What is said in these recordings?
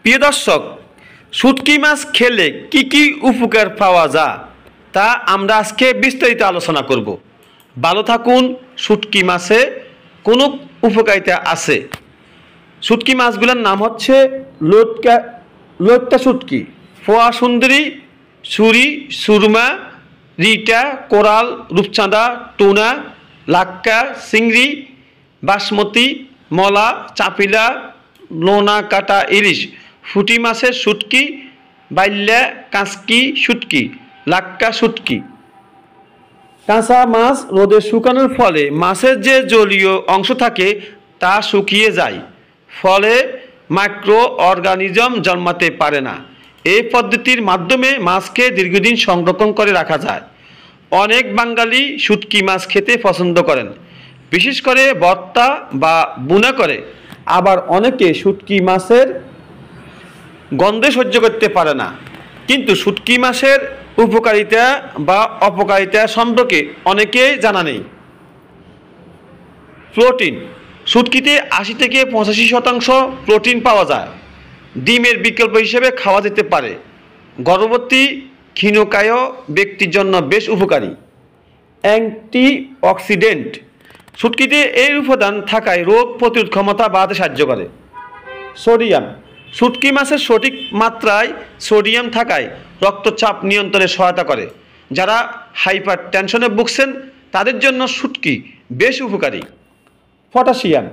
প্রিয় দর্শক, শুটকি মাছ খেলে কি কি উপকার পাওয়া যায় তা আমরা আজকে বিস্তারিত আলোচনা করব। ভালো থাকুন। শুটকি মাছে কোনো উপকারিতা আছে। শুটকি মাছগুলোর নাম হচ্ছে লইট্টা শুটকি, পোয়া সুন্দরী, সুরি, সুরমা, রিটা, কোরাল, রূপচাঁদা, টুনা, লাক্কা, চিংড়ি, বাসমতি, মলা, চাপিলা, নোনা কাটা ইলিশ, ফুটি মাছের শুটকি, বাইল্যা, কাঁচকি শুটকি, লাক্কা শুটকি। কাঁচা মাছ রোদে শুকানোর ফলে মাছের যে জলীয় অংশ থাকে তা শুকিয়ে যায়, ফলে মাইক্রো অর্গানিজম জন্মাতে পারে না। এই পদ্ধতির মাধ্যমে মাছকে দীর্ঘদিন সংরক্ষণ করে রাখা যায়। অনেক বাঙালি শুটকি মাছ খেতে পছন্দ করেন, বিশেষ করে ভর্তা বা বুনা করে। আবার অনেকে শুটকি মাছের গন্ধে সহ্য করতে পারে না। কিন্তু শুটকি মাছের উপকারিতা বা অপকারিতা সম্পর্কে অনেকেই জানা নেই। প্রোটিন। শুটকিতে ৮০ থেকে ৮৫% প্রোটিন পাওয়া যায়। ডিমের বিকল্প হিসেবে খাওয়া যেতে পারে। গর্ভবতী ক্ষীণকায় ব্যক্তির জন্য বেশ উপকারী। অ্যান্টিঅক্সিডেন্ট। শুটকিতে এই উপাদান থাকায় রোগ প্রতিরোধ ক্ষমতা বাড়াতে সাহায্য করে। সোডিয়াম। শুটকি মাছের সঠিক মাত্রায় সোডিয়াম থাকায় রক্তচাপ নিয়ন্ত্রণে সহায়তা করে। যারা হাইপার টেনশনে ভুগছেন তাদের জন্য শুটকি বেশ উপকারী। পটাশিয়াম।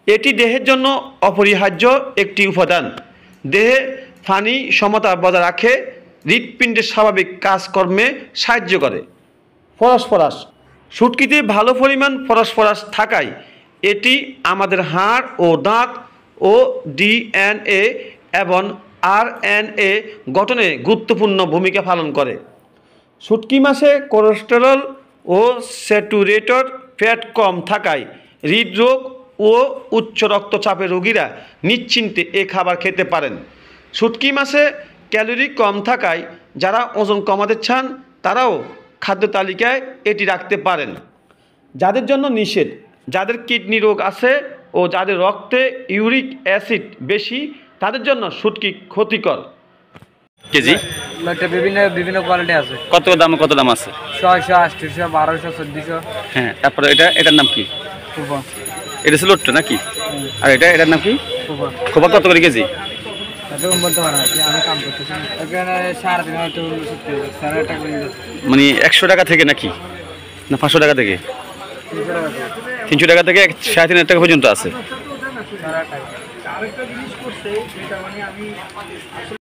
এটি দেহের জন্য অপরিহার্য একটি উপাদান। দেহে পানি সমতা বজায় রাখে, হৃৎপিণ্ডের স্বাভাবিক কাজকর্মে সাহায্য করে। ফসফরাস। শুটকিতে ভালো পরিমাণ ফসফরাস থাকায় এটি আমাদের হাড় ও দাঁত ও ডিএনএ এবং আরএনএ গঠনে গুরুত্বপূর্ণ ভূমিকা পালন করে। শুটকি মাছে কোলেস্টেরল ও স্যাচুরেটেড ফ্যাট কম থাকায় হৃদরোগ ও উচ্চ রক্তচাপের রোগীরা নিশ্চিন্তে এ খাবার খেতে পারেন। শুটকি মাছে ক্যালোরি কম থাকায় যারা ওজন কমাতে চান তারাও খাদ্য তালিকায় এটি রাখতে পারেন। যাদের জন্য নিষেধ, যাদের কিডনি রোগ আছে ও যাদের রক্তে ইউরিক অ্যাসিড বেশি তাদের জন্য শুটকি ক্ষতিকর। কেজি বিভিন্ন কোয়ালিটি আছে। কত দাম আছে? 600, 800, 1200, 1400। হ্যাঁ, তারপরে এটার নাম কি? খোপা। এটা ছিল লোট্টা নাকি? আর এটার নাম কি? খোপা। খোপা কত করে কেজি? এরকম বলতে পারো না, আমি কাম করতেছি এখানে 3.5 টাকা মানে 100 টাকা থেকে নাকি না 500 টাকা থেকে? 300 টাকা থেকে 3.5 টাকা পর্যন্ত আছে।